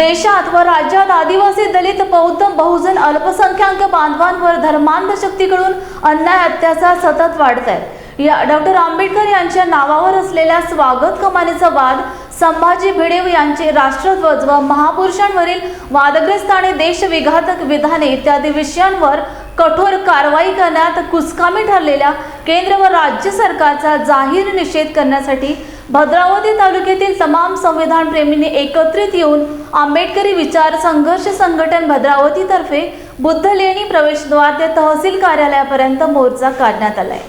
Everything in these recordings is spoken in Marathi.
देशात व राज्यात आदिवासी, दलित, बौद्ध, बहुजन, अल्पसंख्याक बांधवांवर धर्मांध शक्तीकडून अन्याय, अत्याचार सतत वाढत आहेत। या डॉक्टर आंबेडकर यांच्या नावावर असलेल्या स्वागत कमानीचा वाद, संभाजी भिडे यांचे राष्ट्रध्वज व महापुरुषांवरील वादग्रस्त आणि देशविघातक विधाने इत्यादी विषयांवर कठोर कारवाई करण्यात कुचकामी ठरलेल्या केंद्र व राज्य सरकारचा जाहीर निषेध करण्यासाठी भद्रावती तालुक्यातील तमाम संविधान प्रेमींनी एकत्रित येऊन आंबेडकरी विचार संघर्ष संघटन भद्रावती तर्फे बुद्ध लेणी प्रवेशद्वार ते तहसील कार्यालयापर्यंत मोर्चा काढण्यात आलाय।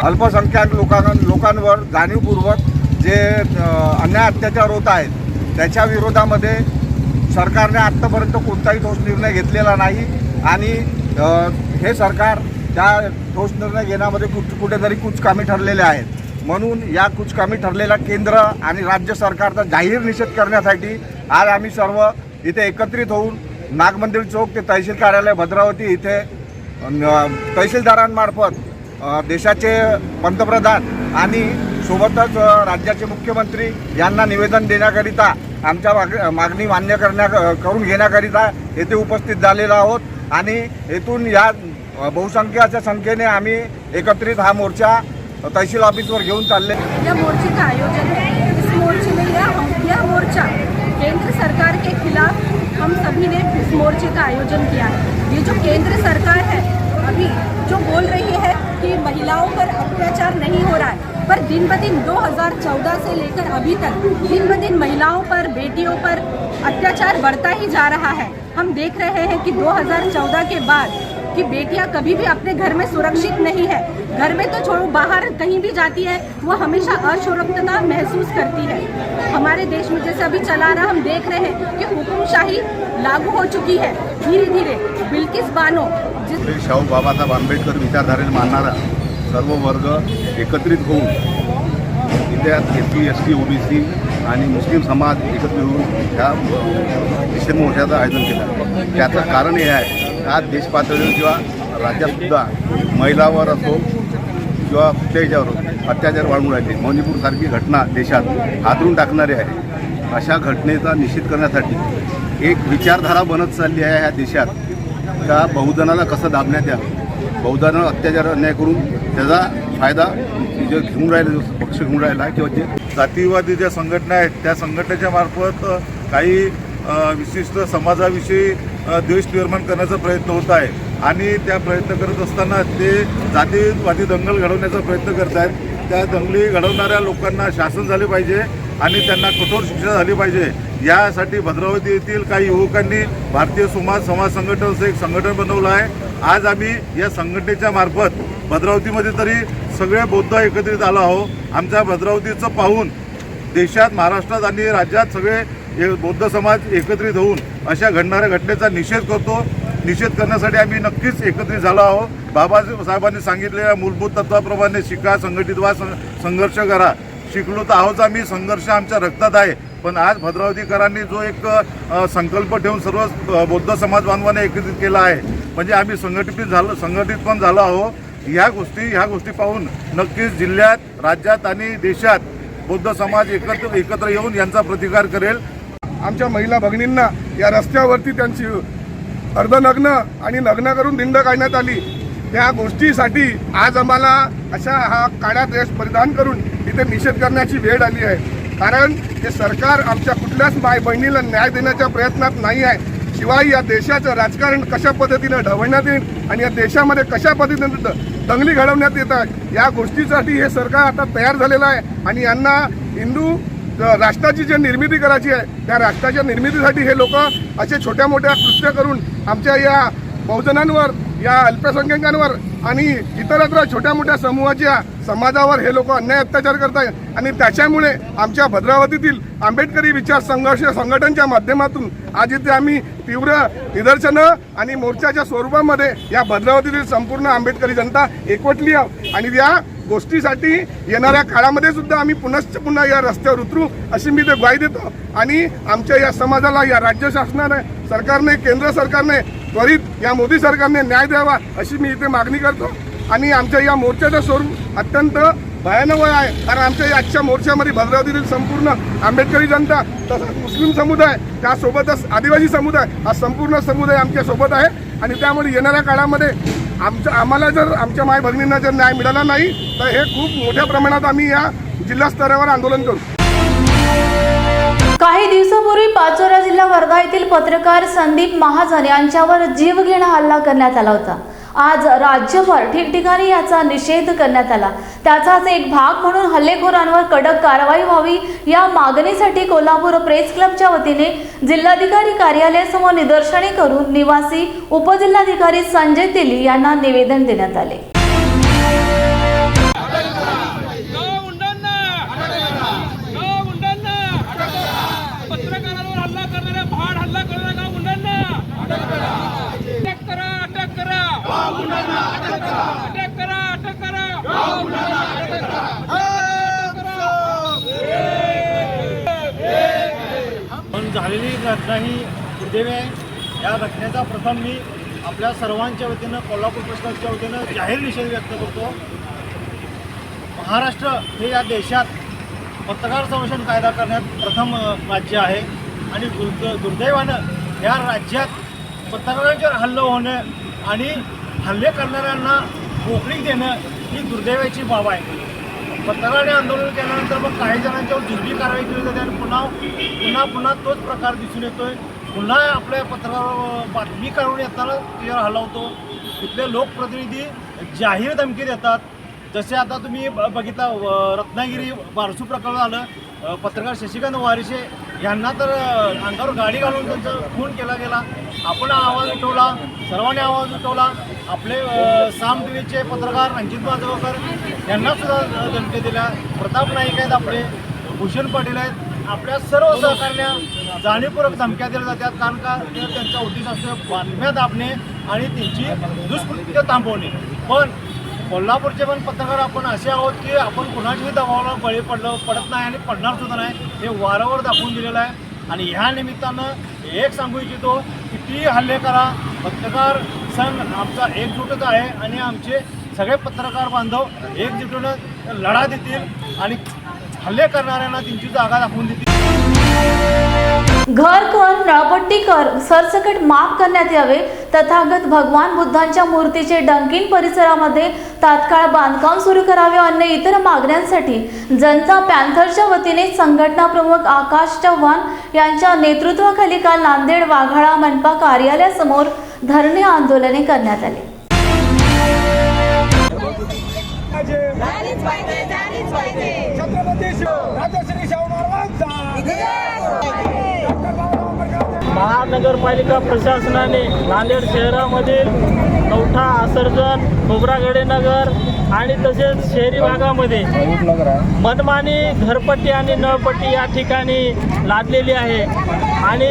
अल्पसंख्याक लोकांवर जाणीवपूर्वक जे अन्याय अत्याचार होत आहेत त्याच्या विरोधामध्ये सरकारने आत्तापर्यंत कोणताही ठोस निर्णय घेतलेला नाही आणि हे सरकार त्या ठोस निर्णय घेण्यामध्ये कुठेतरी कुचकामी ठरलेले आहेत। म्हणून या कुचकामी ठरलेल्या केंद्र आणि राज्य सरकारचा जाहीर निषेध करण्यासाठी आज आम्ही सर्व इथे एकत्रित होऊन नागमंदिर चौक ते तहसील कार्यालय भद्रावती इथे तहसीलदारांमार्फत देशाचे पंतप्रधान आणि सोबतच राज्याचे मुख्यमंत्री यांना निवेदन देण्याकरिता आमच्या मागणी मान्य करून घेण्याकरिता येथे उपस्थित झालेलो आहोत आणि येथून या बहुसंख्याच्या संख्येने आम्ही एकत्रित हा मोर्चा तहसील ऑफिसवर घेऊन चालले। यह मोर्चे का आयोजन है। इस मोर्चे में यह मोर्चा केंद्र सरकार के खिलाफ हम सभी ने इस मोर्चे का आयोजन किया है। ये जो केंद्र सरकार है अभी जो बोल रही है कि महिलाओं पर अत्याचार नहीं हो रहा है, पर दिन ब दिन 2014 से लेकर अभी तक दिन ब दिन महिलाओं पर, बेटियों पर अत्याचार बढ़ता ही जा रहा है। हम देख रहे हैं कि 2014 के बाद कि बेटियां कभी भी अपने घर में सुरक्षित नहीं है। घर में तो छोड़ो, बाहर कहीं भी जाती है वो हमेशा असुरक्षितता महसूस करती है। हमारे देश में जैसे अभी चला रहा, हम देख रहे हैं कि हुकुमशाही लागू हो चुकी है धीरे धीरे। बिल्किस बानो शाहू बाबासाहेब आंबेडकर विचारधारेला मानणारा सर्व वर्ग एकत्रित होऊन इथे SC, ST, OBC आणि मुस्लिम समाज एकत्रित होऊन ह्या निषेध मोर्चाचं आयोजन केलं। त्याचं कारण हे आहे, आज देशपातळीवर किंवा राज्यातसुद्धा महिलांवर असो किंवा कुठल्याही अत्याचार वाढून राहिले। मणिपूरसारखी घटना देशात हादरून टाकणारी आहे। अशा घटनेचा निषेध करण्यासाठी एक विचारधारा बनत चालली आहे ह्या देशात का बहुजनाला कसं दाबण्यात यावं, बहुजनाला अत्याचार अन्याय करून त्याचा फायदा जे घेऊन राहिले, जो पक्ष घेऊन राहिला किंवा जे जातीवादी ज्या संघटना आहेत त्या संघटनेच्या मार्फत काही विशिष्ट समाजाविषयी द्वेष निर्माण करण्याचा प्रयत्न होत आहे आणि त्या प्रयत्न करत असताना ते जातीवादी दंगल घडवण्याचा प्रयत्न करत आहेत। त्या दंगली घडवणाऱ्या लोकांना शासन झाले पाहिजे आणि त्यांना कठोर शिक्षा झाली पाहिजे। यासाठी भद्रावती येथील काही युवकांनी भारतीय समाज संघटनेचं एक संघटन बनवलं आहे। आज आम्ही या संघटनेच्या मार्फत भद्रावतीमध्ये तरी सगळे बौद्ध एकत्रित आलो आहोत। आमच्या भद्रावतीचं पाहून देशात, महाराष्ट्रात आणि राज्यात सगळे बौद्ध समाज एकत्रित होऊन अशा घडणाऱ्या घटनेचा निषेध करतो। निषेध करण्यासाठी आम्ही नक्कीच एकत्रित झालो आहोत। बाबासाहेबांनी सांगितलेल्या मूलभूत तत्वाप्रमाणे शिका, संघटित व्हा, संघर्ष करा। शिकलो तर आहोत आम्ही, संघर्ष आमच्या रक्तात आहे। पण आज भद्रावतीकरांनी जो एक संकल्प ठेवून सर्व बौद्ध समाज बांधवांना एकत्रित केला आहे, म्हणजे आम्ही संघटित पण झालो आहोत। ह्या गोष्टी पाहून नक्कीच जिल्ह्यात, राज्यात आणि देशात बौद्ध समाज एकत्र येऊन यांचा प्रतिकार करेल। आमच्या महिला भगिनींना या रस्त्यावरती त्यांची अर्धनग्न आणि नग्न करून दिंड काढण्यात आली। त्या गोष्टीसाठी आज आम्हाला अशा हा काळा ड्रेस परिधान करून इथे निषेध करण्याची वेळ आली आहे। कारण हे सरकार आमच्या कुठल्याच माय बहिणीला न्याय देण्याच्या प्रयत्नात नाही आहे। शिवाय या देशाचं राजकारण कशा पद्धतीने ढवळण्यात येईल आणि या देशामध्ये कशा पद्धतीने दंगली घडवण्यात येत आहे, या गोष्टीसाठी हे सरकार आता तयार झालेलं आहे आणि यांना हिंदू राष्ट्राची जी निर्मिती करायची आहे त्या राष्ट्राच्या निर्मितीसाठी हे लोक असे छोट्या मोठ्या कृत्य करून आमच्या या बहुजनांवर या अल्पसंख्याकांवर आणि इतरत्र छोट्या मोठ्या समूहाच्या समाजावर हे लोक अन्याय अत्याचार करत आहेत आणि त्याच्यामुळे आमच्या भद्रावतीतील आंबेडकरी विचार संघर्ष संघटनेच्या माध्यमातून आज इथे आम्ही तीव्र निदर्शनं आणि मोर्चाच्या स्वरूपामध्ये या भद्रावतीतील संपूर्ण आंबेडकरी जनता एकवटली आहे आणि या गोष्टीसाठी येणाऱ्या काळामध्ये सुद्धा आम्ही पुन्हा या रस्त्यावर उतरू अशी मी ते ग्वाही देतो आणि आमच्या या समाजाला या राज्य शासनाने सरकारने केंद्र सरकारने त्वरित या मोदी सरकारने न्याय द्यावा अशी मी इथे मागणी करतो आणि आमच्या या मोर्चाचं स्वरूप अत्यंत भयानक आहे कारण आमच्या या आजच्या मोर्चामध्ये भद्रावतीतील संपूर्ण आंबेडकरी जनता तसंच मुस्लिम समुदाय त्यासोबतच आदिवासी समुदाय हा संपूर्ण समुदाय आमच्या सोबत आहे आणि त्यामुळे येणाऱ्या काळामध्ये आम्हाला जर आमच्या माय भगिनींना जर न्याय मिळाला नाही तर हे खूप मोठ्या प्रमाणात आम्ही या जिल्हा स्तरावर आंदोलन करू. काही दिवसापूर्वी पाचोरा जिल्हा वर्धा येथील पत्रकार संदीप महाजन यांच्यावर जीवघेणा हल्ला करण्यात आला होता. आज राज्यभर ठिकठिकाणी याचा निषेध करण्यात आला. त्याचाच एक भाग म्हणून हल्लेखोरांवर कडक कारवाई व्हावी या मागणीसाठी कोल्हापूर प्रेस क्लबच्या वतीने जिल्हाधिकारी कार्यालयासमोर निदर्शने करून निवासी उपजिल्हाधिकारी संजय तेली यांना निवेदन देण्यात आले. पत्रकारांवर हल्ला करणाऱ्या भाड हल्ला करणाऱ्या गुंडांना अटक करा, अटक करा, अटक करा, अटक करा. पण झालेली घटना ही दुर्दैवी आहे. या घटनेचा प्रथम मी आपल्या सर्वांच्या वतीनं कोल्हापूर प्रेस क्लबच्या वतीनं जाहीर निषेध व्यक्त करतो. महाराष्ट्र हे या देशात पत्रकार संरक्षण कायदा करण्यात प्रथम राज्य आहे आणि दुर्दैवानं या राज्यात पत्रकारांच्यावर हल्ले होणं आणि हल्ले करणाऱ्यांना मोकळीक देणं ही दुर्दैवाची बाब आहे. पत्रकारांनी आंदोलन केल्यानंतर मग काही जणांच्यावर जुलमी कारवाई केली जाते आणि पुन्हा तोच प्रकार दिसून येतोय. पुन्हा आपल्या पत्रकारावर बातमी काढून येताना त्याच्यावर हलवतो. तिथले लोकप्रतिनिधी जाहीर धमकी देतात. जसे आता तुम्ही बघितलं रत्नागिरी बारसू प्रकरण झालं. पत्रकार शशिकांत वारिशे यांना तर अंगावर गाडी घालून त्यांचा खून केला गेला. आपण आवाज उठवला, सर्वांनी आवाज उठवला. आपले साम टीव्हीचे पत्रकार रणजित माजगावकर यांनासुद्धा धमकी दिल्या. प्रताप नाईक आहेत, आपले भूषण पाटील आहेत. आपल्या सर्व सहकार्यांना जाणीवपूर्वक धमक्या दिल्या जातात कारण का त्यांचा उद्देश असतो बातम्या दाबणे आणि त्यांची दुष्कृत्य थांबवणे. पण कोल्हापूरचे पण पत्रकार आपण असे आहोत की आपण कुणाच्याही दबावाला बळी पडत नाही आणि पडणार सुद्धा नाही. हे वारंवार दाखवून दिलेलं आहे आणि ह्या निमित्तानं एक सांगू इच्छितो, किती हल्ले करा, पत्रकार संघ आमचा एकजूटच आहे आणि आमचे सगळे पत्रकार बांधव एकजुटीनं लढा देतील आणि हल्ले करणाऱ्यांना त्यांची जागा दाखवून देतील. घर कर, नळपट्टी कर सरसकट माफ करण्यात यावे. तथागत भगवान बुद्धांच्या मूर्तीचे डंकीन परिसरामध्ये तात्काळ बांधकाम सुरू करावे. अन्य इतर मागण्यांसाठी जनता पॅन्थरच्या वतीने संघटना प्रमुख आकाश चव्हाण यांच्या नेतृत्वाखाली काल नांदेड वाघाळा मनपा कार्यालयासमोर धरणे आंदोलने करण्यात आले. महानगरपालिका प्रशासनाने नांदेड शहरामधील कवठा, आसरजन, खोब्रागडे नगर आणि तसेच शहरी भागामध्ये मनमानी घरपट्टी आणि नळपट्टी या ठिकाणी लादलेली आहे आणि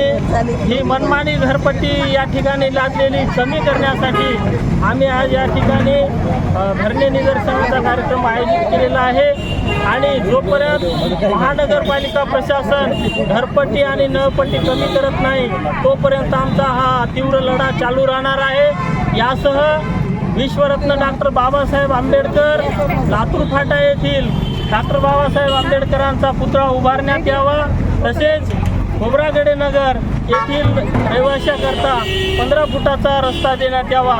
ही मनमानी घरपट्टी या ठिकाणी लादलेली कमी करण्यासाठी आम्ही आज या ठिकाणी धरणे निदर्शनाचा कार्यक्रम आयोजित केलेला आहे आणि जोपर्यंत महानगरपालिका प्रशासन घरपट्टी आणि नळपट्टी कमी करत नाही तोपर्यंत आमचा हा तीव्र लढा चालू राहणार आहे. यासह विश्वरत्न डॉक्टर बाबासाहेब आंबेडकर लातूर फाटा येथील डॉक्टर बाबासाहेब आंबेडकरांचा पुतळा उभारण्यात यावा. तसेच खोब्रागडे नगर येथील रहिवाशाकरता 15 फुटाचा रस्ता देण्यात यावा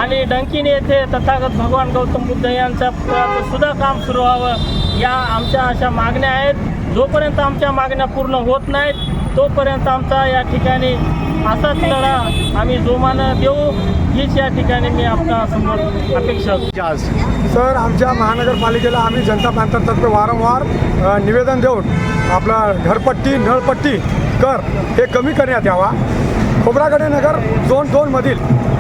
आणि डंकिन येथे तथागत भगवान गौतम बुद्ध यांचा पुतळ्याचं सुद्धा काम सुरू व्हावं. या आमच्या अशा मागण्या आहेत. जोपर्यंत आमच्या मागण्या पूर्ण होत नाहीत तोपर्यंत आमचा या ठिकाणी असाच लढा आम्ही जोमानं देऊ हीच या ठिकाणी मी आपल्यासमोर अपेक्षा करतो. सर, आमच्या महानगरपालिकेला आम्ही जनता पॅन्थरतर्फे वारंवार निवेदन देऊन आपला घरपट्टी नळपट्टी कर हे कमी करण्यात यावा. खोब्रागडे नगर झोन 2 मधील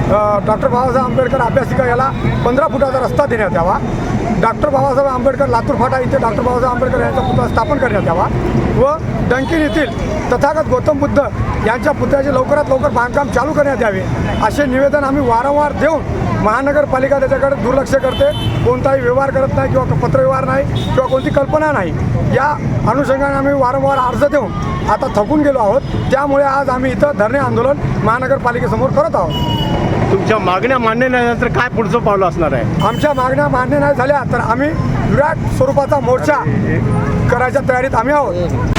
डॉक्टर बाबासाहेब आंबेडकर अभ्यासिका याला 15 फुटाचा रस्ता देण्यात यावा. डॉक्टर बाबासाहेब आंबेडकर लातूर फाटा इथे डॉक्टर बाबासाहेब आंबेडकर यांचा पुतळा स्थापन करण्यात यावा व डंकीन येथील तथागत गौतम बुद्ध यांच्या पुतळ्याचे लवकरात लवकर बांधकाम चालू करण्यात यावे असे निवेदन आम्ही वारंवार देऊन महानगरपालिका त्याच्याकडे दुर्लक्ष करते. कोणताही व्यवहार करत नाही किंवा पत्रव्यवहार नाही किंवा कोणती कल्पना नाही. या अनुषंगाने आम्ही वारंवार अर्ज देऊन आता थकून गेलो आहोत. त्यामुळे आज आम्ही इथं धरणे आंदोलन महानगरपालिकेसमोर करत आहोत. तुमच्या मागण्या मान्य झाल्यानंतर काय पुढचं पावलं असणार आहे? आमच्या मागण्या मान्य नाही झाल्या तर आम्ही विराट स्वरूपाचा मोर्चा करायच्या तयारीत आम्ही आहोत.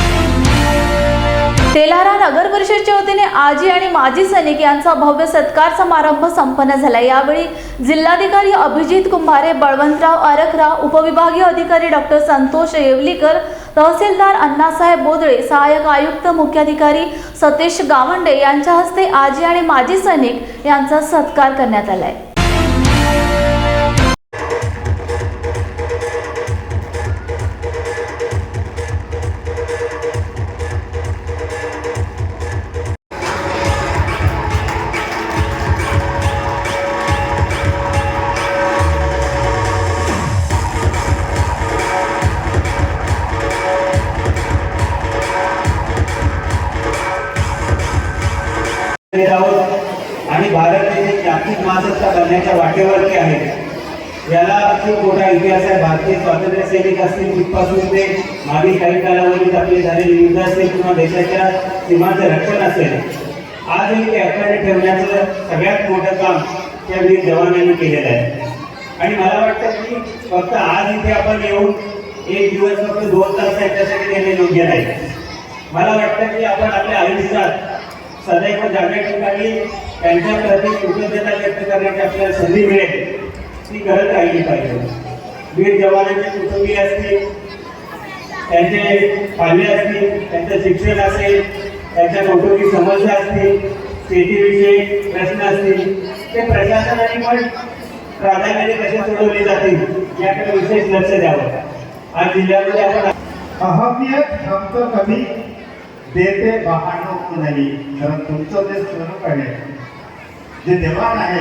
तेल्हारा नगर परिषदेच्या वतीने आजी आणि माजी सैनिक यांचा भव्य सत्कार समारंभ संपन्न झाला. यावेळी जिल्हाधिकारी अभिजित कुंभारे, बळवंतराव आरखराव, उपविभागीय अधिकारी डॉक्टर संतोष येवलीकर, तहसीलदार अण्णासाहेब बोदळे, सहाय्यक आयुक्त मुख्याधिकारी सतीश गावंडे यांच्या हस्ते आजी आणि माजी सैनिक यांचा सत्कार करण्यात आला आहे. आणि भारत देश एक जागतिक महासत्ता बनण्याच्या वाटेवरती आहे. याला खूप मोठा इतिहास आहे. भारतीय स्वातंत्र्य सैनिक असतील तिथपासून ते मागील काही कालावधीत आपले झालेले युद्ध असेल किंवा देशाच्या सीमांचं रक्षण असेल, आजही ते अखंड ठेवण्याचं सगळ्यात मोठं काम त्या वीर जवानांनी केलेलं आहे. आणि मला वाटतं की फक्त आज इथे आपण येऊन एक दिवस फक्त 2 तास त्याच्यासाठी देणे योग्य नाही. मला वाटतं की आपण आपल्या आयुष्यात सदैव ज्या ठिकाणी त्यांच्या प्रति कृतज्ञता व्यक्त करण्याची आपल्याला संधी मिळेल ती करत राहिली पाहिजे. वीर जवानांचे कुटुंबीय असतील, त्यांचे पाल्य असतील, त्यांचं शिक्षण असेल, त्यांच्या कौटुंबिक समस्या असतील, शेतीविषयी प्रश्न असतील, ते प्रशासनाने पण प्राधान्याने कसे सोडवले जातील याकडे विशेष लक्ष द्यावं. आज जिल्ह्यामध्ये आपण अहमियत हम तो कभी देते बहानों को नहीं, कारण तुमचं जे स्वरूप आहे, जे देवाण आहे,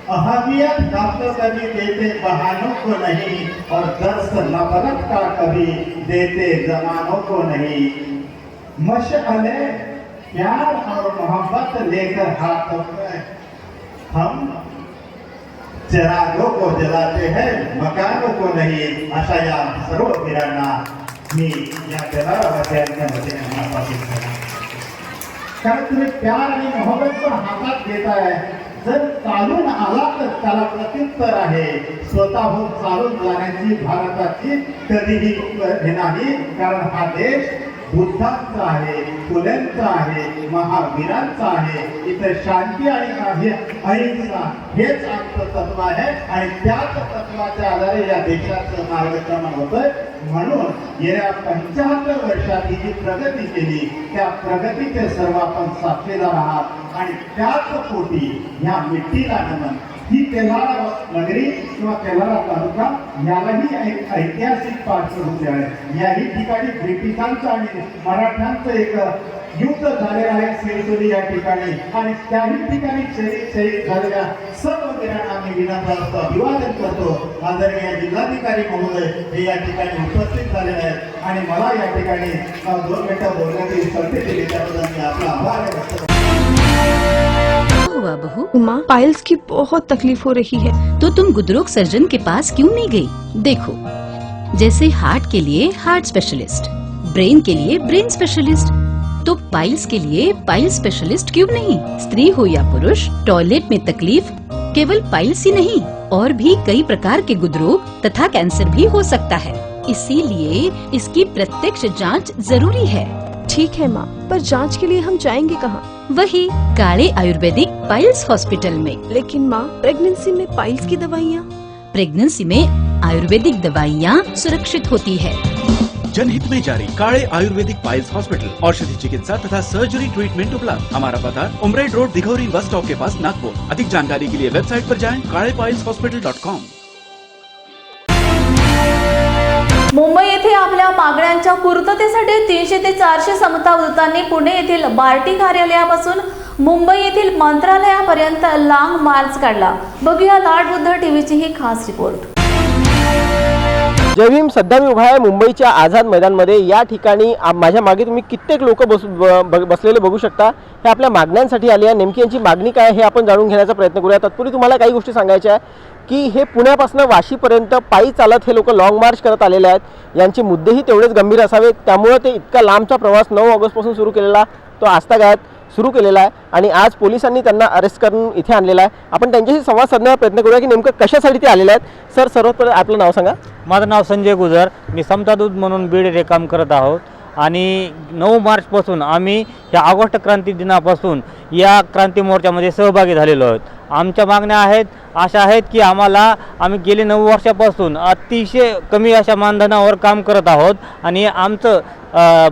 अहमियत हम तो कभी देते बहानों को नहीं और दर्स नफरत का कभी देते जमानों को नहीं. मशअले प्यार और मोहब्बत लेकर हाथों में हम चिरागों को जलाते हैं, मकानों को नहीं. अशा या सर्व वीरांना मी या तेल्हारावासियांच्या वतीने आभारी आहे. कारण तुम्ही प्यार आणि मोहब्बत पण हातात घेताय. जर चालून आला तर त्याला प्रत्युत्तर आहे. स्वतःहून चालून जाण्याची भारताची कधीही हे नाही. कारण हा देश बुद्धांचा आहे, फुलेंचा आहे, महावीरांचा आहे. इथे शांती आणि अहिंसा हेच आमचं तत्व आहे आणि त्याच तत्वाच्या आधारे या देशाचं मार्गक्रमण होतंय. म्हणून गेल्या 75 वर्षात ही जी प्रगती केली त्या प्रगतीचे सर्व आपण साक्षीदार आहात आणि त्याच पोटी ह्या मिट्टीला नमन. ही तेल्हारा नगरी किंवा तेल्हारा तालुका यालाही एक ऐतिहासिक पार्श्वभूमी आहे. याही ठिकाणी ब्रिटिशांचं आणि मराठ्यांचं एक युद्ध झालेलं आहे सिरसोली या ठिकाणी आणि त्याही ठिकाणी शहीद झालेल्या सर्व वीरांना आम्ही विनम्र अभिवादन करतो. आदरणीय जिल्हाधिकारी महोदय हे या ठिकाणी उपस्थित झालेले आहेत आणि मला या ठिकाणी 2 मिनिटं बोलण्याची संधी दिली त्याबद्दल मी आपला आभार व्यक्त करतो. हुआ बहू? माँ, पाइल्स की बहुत तकलीफ हो रही है. तो तुम गुदरोग सर्जन के पास क्यों नहीं गई? देखो, जैसे हार्ट के लिए हार्ट स्पेशलिस्ट, ब्रेन के लिए ब्रेन स्पेशलिस्ट, तो पाइल्स के लिए पाइल स्पेशलिस्ट क्यों नहीं? स्त्री हो या पुरुष, टॉयलेट में तकलीफ केवल पाइल्स ही नहीं और भी कई प्रकार के गुदरोग तथा कैंसर भी हो सकता है. इसीलिए इसकी प्रत्यक्ष जांच जरूरी है. ठीक है माँ, पर जांच के लिए हम जाएंगे कहाँ? वही काले आयुर्वेदिक पाइल्स हॉस्पिटल में. लेकिन माँ, प्रेगनेंसी में पाइल्स की दवाइयाँ? प्रेगनेंसी में आयुर्वेदिक दवाइयाँ सुरक्षित होती है. जनहित में जारी काले आयुर्वेदिक पाइल्स हॉस्पिटल, औषधि चिकित्सा तथा सर्जरी ट्रीटमेंट उपलब्ध. हमारा पता उमरेड रोड, दिघौरी बस स्टॉप के पास, नागपुर. अधिक जानकारी के लिए वेबसाइट पर जाएं kalepailshospital.com. मुंबई येथे आपल्या मागण्यांच्या पूर्ततेसाठी 300 ते 400 समता दूतांनी पुणे येथील बार्टी कार्यालयापासून मुंबई येथील मंत्रालयापर्यंत लाँग मार्च काढला. बघूया लाड बुद्ध टीव्हीची ही खास रिपोर्ट. जय भीम. सध्या मी उभा आहे मुंबईच्या आझाद मैदानमध्ये. या ठिकाणी माझ्या मागे तुम्ही कित्येक लोक बसलेले बघू शकता. हे आपल्या मागण्यांसाठी आले आहे. नेमकी यांची मागणी काय हे आपण जाणून घेण्याचा प्रयत्न करूया. तत्पूर्वी तुम्हाला काही गोष्टी सांगायच्या आहे की हे पुण्यापासून वाशीपर्यंत पायी चालत हे लोक लाँग मार्च करत आलेले आहेत. यांचे मुद्देही तेवढेच गंभीर असावेत. त्यामुळे ते इतका लांबचा प्रवास 9 ऑगस्टपासून सुरू केलेला तो आजतागायत सुरू केलेला आहे आणि आज पोलिसांनी त्यांना अरेस्ट करून इथे आणलेला आहे. आपण त्यांच्याशी संवाद साधण्याचा प्रयत्न करूया की नेमकं कशासाठी ते आलेले आहेत. सर, सर्वप्रथम आपलं नाव सांगा. माझं नाव संजय गुजर. मी समतादूत म्हणून बीड येथे काम करत आहोत आणि 9 मार्चपासून आम्ही या ऑगस्ट क्रांती दिनापासून या क्रांती मोर्चामध्ये सहभागी झालेलो आहोत. आमच्या मागण्या अशा आहेत की आम्ही गेले 9 वर्षापासून अतिशय कमी अशा मानधनावर काम करत आहोत आणि आमचं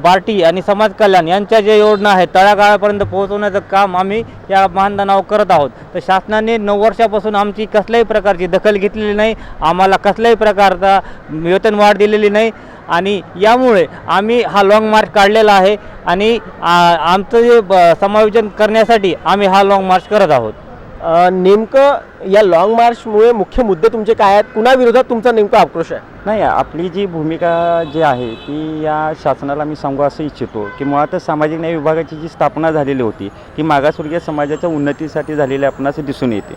बार्टी आणि समाज कल्याण यांच्या ज्या योजना आहेत तळागाळापर्यंत पोहोचवण्याचं काम आम्ही या मानधनावर करत आहोत. तर शासनाने 9 वर्षापासून आमची कसल्याही प्रकारची दखल घेतलेली नाही. आम्हाला कसल्याही प्रकारचा वेतनवाढ दिलेली नाही आणि यामुळे आम्ही हा लाँग मार्च काढलेला आहे आणि आमचं जे समायोजन करण्यासाठी आम्ही हा लाँग मार्च करत आहोत. नेमकं या लाँग मार्चमुळे मुख्य मुद्दे तुमचे काय आहेत? कुणाविरोधात तुमचा नेमका आक्रोश आहे? नाही, आपली जी भूमिका जी आहे ती या शासनाला मी सांगू असं इच्छितो की मुळातच सामाजिक न्याय विभागाची जी स्थापना झालेली होती ती मागासवर्गीय समाजाच्या उन्नतीसाठी झालेली आपणास दिसून येते.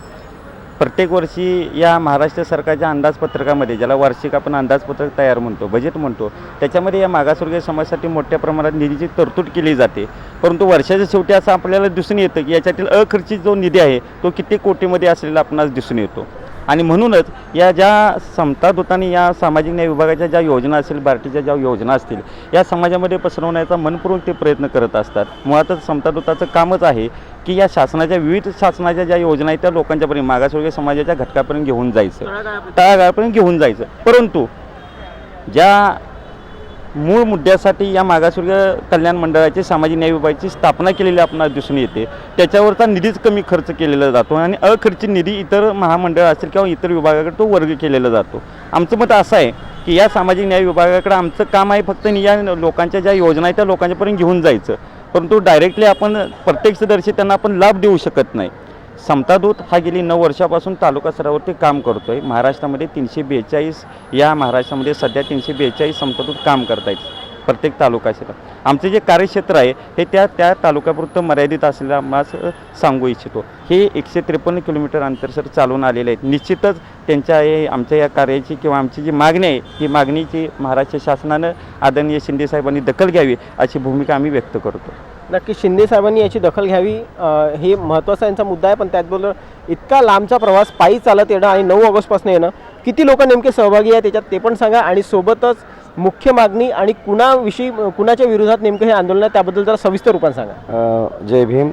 प्रत्येक वर्षी या महाराष्ट्र सरकारच्या अंदाजपत्रकामध्ये, ज्याला वार्षिक आपण अंदाजपत्रक तयार म्हणतो, बजेट म्हणतो, त्याच्यामध्ये या मागासवर्गीय समाजासाठी मोठ्या प्रमाणात निधीची तरतूद केली जाते. परंतु वर्षाच्या शेवटी असं आपल्याला दिसून येतं की याच्यातील अखर्चित जो निधी आहे तो किती कोटीमध्ये असलेला आपणास दिसून येतो. आणि म्हणूनच या ज्या समता दूतांनी या सामाजिक न्याय विभागाच्या ज्या योजना असतील, बार्टीच्या ज्या योजना असतील, या समाजामध्ये पसरवण्याचा मनपूर्वक ते प्रयत्न करत असतात. मुळातच समता दूताचं कामच आहे की या शासनाच्या विविध शासनाच्या ज्या योजना आहेत त्या लोकांच्यापर्यंत, मागासवर्गीय समाजाच्या घटकापर्यंत घेऊन जायचं, तळागाळापर्यंत घेऊन जायचं. परंतु ज्या मूळ मुद्द्यासाठी या मागासवर्गीय कल्याण मंडळाची सामाजिक न्याय विभागाची स्थापना केलेली आपल्याला दिसून येते त्याच्यावरचा निधीच कमी खर्च केलेला जातो आणि अखर्चित निधी इतर महामंडळ असेल किंवा इतर विभागाकडे तो वर्ग केलेला जातो. आमचं मत असं आहे की या सामाजिक न्याय विभागाकडे आमचं काम आहे फक्त या लोकांच्या ज्या योजना आहेत त्या लोकांच्यापर्यंत घेऊन जायचं, परंतु डायरेक्टली आपण प्रत्यक्षदर्शी त्यांना आपण लाभ देऊ शकत नाही. समतादूत हा गेली 9 वर्षापासून तालुका स्तरावरती काम करतो आहे. महाराष्ट्रामध्ये 342 या महाराष्ट्रामध्ये सध्या 342 समतादूत काम करत आहेत प्रत्येक तालुक्याला. आमचे जे कार्यक्षेत्र आहे हे त्या तालुक्यापुरतं मर्यादित असलेलं आम्हाला सांगू इच्छितो. हे 153 किलोमीटर अंतर सर चालून आलेले आहेत. निश्चितच आमच्या या कार्याची किंवा आमची जी मागणी आहे ही मागणीची महाराष्ट्र शासनानं आदरणीय शिंदे साहेबांनी दखल घ्यावी अशी भूमिका आम्ही व्यक्त करतो. नक्की शिंदे साहेबांनी याची दखल घ्यावी हे महत्त्वाचा यांचा मुद्दा आहे. पण त्याचबरोबर इतका लांबचा प्रवास पायी चालत येणं आणि 9 ऑगस्टपासून येणं, किती लोक नेमके सहभागी आहे त्याच्यात ते पण सांगा आणि सोबतच मुख्य मागणी आणि कुणाच्या विरोधात नेमकं हे आंदोलन आहे त्याबद्दल जरा सविस्तर रूपाने सांगा. जय भीम.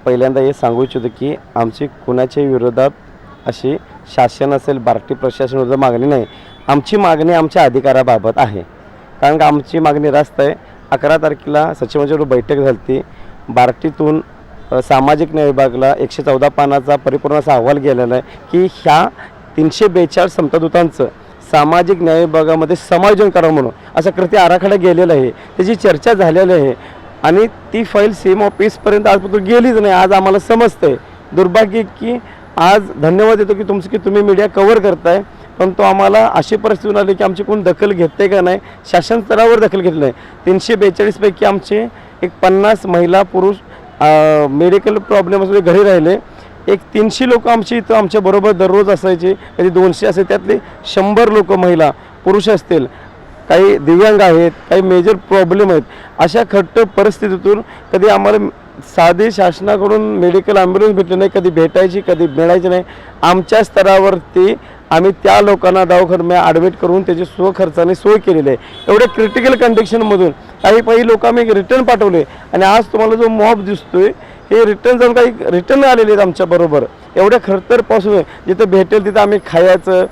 पहिल्यांदा हे सांगू इच्छितो की आमची कुणाच्या विरोधात अशी शासन असेल बार्टी प्रशासनावर मागणी नाही. आमची मागणी आमच्या अधिकाराबाबत आहे. कारण का आमची मागणी रास्त आहे. 11 तारखेला सचिवांच्यावर बैठक झाली होती. बार्टीतून सामाजिक न्याय विभागाला 114 पानाचा परिपूर्ण असा अहवाल गेलेला आहे की ह्या 342 समतादूतांचं सामाजिक न्याय विभागामध्ये समायोजन करावं म्हणून असा कृती आराखडा गेलेला आहे. त्याची चर्चा झालेली आहे आणि ती फाईल सीएम ऑफिसपर्यंत आजपर्यंत गेलीच नाही. आज आम्हाला समजतंय. दुर्भाग्य की आज धन्यवाद देतो की तुम्ही मीडिया कव्हर करताय, परंतु आम्हाला अशी परिस्थिती आली की आमची कोण दखल घेते का नाही, शासन स्तरावर दखल घेतली नाही. 342 पैकी आमचे 50 महिला पुरुष मेडिकल प्रॉब्लेम असले घरी राहिले. 300 लोक आमची इथं आमच्याबरोबर दररोज असायचे. कधी 200 असे, त्यातले 100 लोक महिला पुरुष असतील, काही दिव्यांग आहेत, काही मेजर प्रॉब्लेम आहेत. अशा खट्ट परिस्थितीतून कधी आम्हाला साधी शासनाकडून मेडिकल ॲम्ब्युलन्स भेटली नाही, कधी भेटायची कधी मिळायची नाही. आमच्या स्तरावरती आम्ही त्या लोकांना दवाखान्यात ॲडमिट करून त्याची स्वखर्चाने सोय केलेली आहे. एवढ्या क्रिटिकल कंडिशनमधून काही लोक आम्ही रिटर्न पाठवले आणि आज तुम्हाला जो मॉब दिसतोय हे रिटर्न जाऊन काही रिटर्न आलेले आहेत आमच्याबरोबर. एवढ्या खडतरपासून जिथं भेटेल तिथं आम्ही खायचं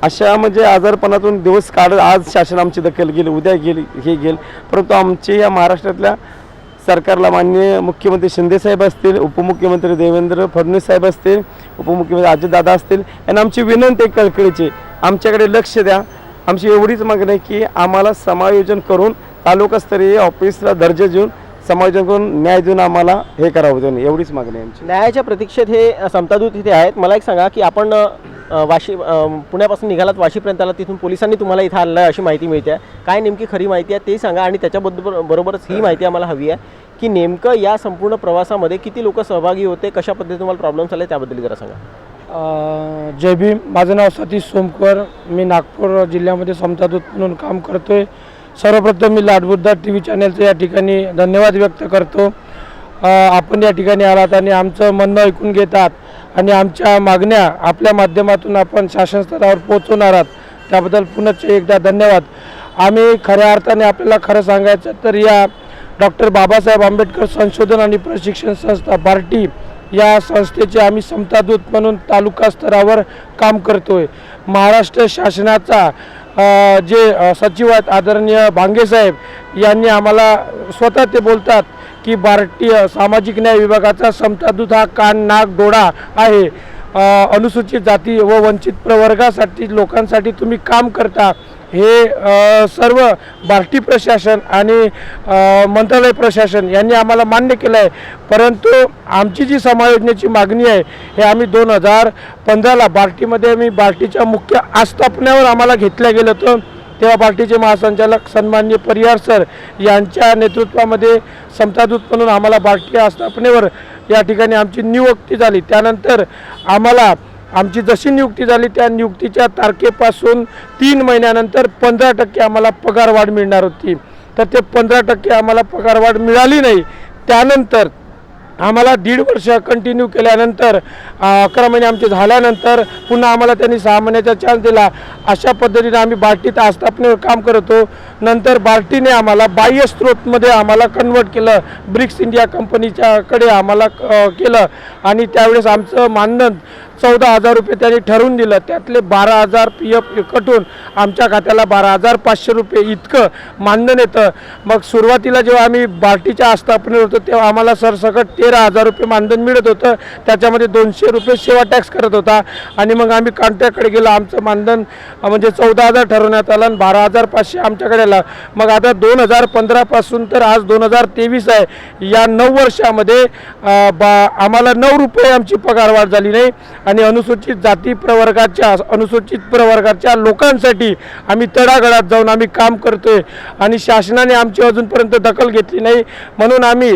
अशा म्हणजे आजारपणातून दिवस काढत आज शासन आमची दखल गेली, उद्या गेली, हे गेल. परंतु आमचे या महाराष्ट्रातल्या सरकारला माननीय मुख्यमंत्री शिंदेसाहेब असतील, उपमुख्यमंत्री देवेंद्र फडणवीस साहेब असतील, उपमुख्यमंत्री अजितदादा असतील, यांना आमची विनंती आहे कळकळीची, आमच्याकडे लक्ष द्या. आमची एवढीच मागणी आहे की आम्हाला समायोजन करून तालुकास्तरीय ऑफिसला दर्जा देऊन समायोजन करून न्याय देऊन आम्हाला हे करावं त्यांनी, एवढीच मागणी आहे आमची. न्यायाच्या प्रतीक्षेत हे समतादूत इथे आहेत. मला एक सांगा की आपण पुण्यापासून निघालात, वाशीपर्यंत आला, तिथून पोलिसांनी तुम्हाला इथं आणलं अशी माहिती मिळते. काय नेमकी खरी माहिती आहे ते सांगा, आणि त्याच्याबद्दल बरोबरच ही माहिती आम्हाला हवी आहे की नेमकं या संपूर्ण प्रवासामध्ये किती लोक सहभागी होते, कशा पद्धतीने तुम्हाला प्रॉब्लेम्स आले त्याबद्दल जरा सांगा. जय भीम. माझं नाव सतीश सोमकर. मी नागपूर जिल्ह्यामध्ये समतादूत म्हणून काम करतोय. सर्वप्रथम मी लाडबुद्धा TV चॅनलचं या ठिकाणी धन्यवाद व्यक्त करतो. आपण या ठिकाणी आलात आणि आमचं म्हणणं ऐकून घेतात आणि आमच्या मागण्या आपल्या माध्यमातून आपण शासन स्तरावर पोहोचवणार आहात, त्याबद्दल पुन्हा एकदा धन्यवाद. आम्ही खऱ्या अर्थाने आपल्याला खरं सांगायचं तर या डॉक्टर बाबासाहेब आंबेडकर संशोधन आणि प्रशिक्षण संस्था बार्टी या संस्थेचे आम्ही समतादूत म्हणून तालुका स्तरावर काम करतोय. महाराष्ट्र शासनाचा जे सचिव आहेत आदरणीय भांगे साहेब यांनी आम्हाला स्वतः ते बोलतात की भारतीय सामाजिक न्याय विभागाचा समतादूत हा कान नाक डोळा आहे. अनुसूचित जाती व वंचित प्रवर्गासाठी लोकांसाठी तुम्ही काम करता, हे सर्व बार्टी प्रशासन आणि मंत्रालय प्रशासन यांनी आम्हाला मान्य केलं आहे. परंतु आमची जी समायोजनेची मागणी आहे हे आम्ही 2015ला बार्टीमध्ये आम्ही बार्टीच्या मुख्य आस्थापनेवर आम्हाला घेतलं गेलं होतं. तेव्हा बार्टीचे महासंचालक सन्माननीय परिहार सर यांच्या नेतृत्वामध्ये समतादूत म्हणून आम्हाला बार्टी आस्थापनेवर या ठिकाणी आमची नियुक्ती झाली. त्यानंतर आम्हाला आमची जशी नियुक्ती झाली त्या नियुक्तीच्या तारखेपासून 3 महिन्यानंतर 15% आम्हाला पगारवाढ मिळणार होती. तर ते 15% आम्हाला पगारवाढ मिळाली नाही. त्यानंतर आम्हाला 1.5 वर्ष कंटिन्यू केल्यानंतर 11 महिने आमचे झाल्यानंतर पुन्हा आम्हाला त्यांनी 6 महिन्याचा चान्स दिला. अशा पद्धतीने आम्ही बार्टीत आस्थापनेवर काम करत होतो. नंतर बार्टीने आम्हाला बाह्य स्रोतमध्ये आम्हाला कन्वर्ट केलं, ब्रिक्स इंडिया कंपनीच्याकडे आम्हाला केलं आणि त्यावेळेस आमचं मानधन 14,000 रुपये त्यांनी ठरवून दिलं. त्यातले 12,000 PF कटून आमच्या खात्याला 12,500 रुपये इतकं मानधन येतं. मग सुरुवातीला जेव्हा आम्ही बार्टीच्या आस्थापनेवर होतो तेव्हा आम्हाला सरसकट 13,000 रुपये मानधन मिळत होतं. त्याच्यामध्ये 200 रुपये सेवा टॅक्स करत होता आणि मग आम्ही कॉन्ट्रॅक्टकडे गेलो. आमचं मानधन म्हणजे 14,000 ठरवण्यात आलं आणि 12,500 आमच्याकडे आलं. मग आता 2015 पासून तर आज 2023 आहे. या 9 वर्षामध्ये आम्हाला 9 रुपये आमची पगारवाढ झाली नाही. आणि अनुसूचित जाती प्रवर्गाच्या लोकांसाठी आम्ही तळागाळात जाऊन आम्ही काम करतोय आणि शासनाने आमची अजूनपर्यंत दखल घेतली नाही. म्हणून आम्ही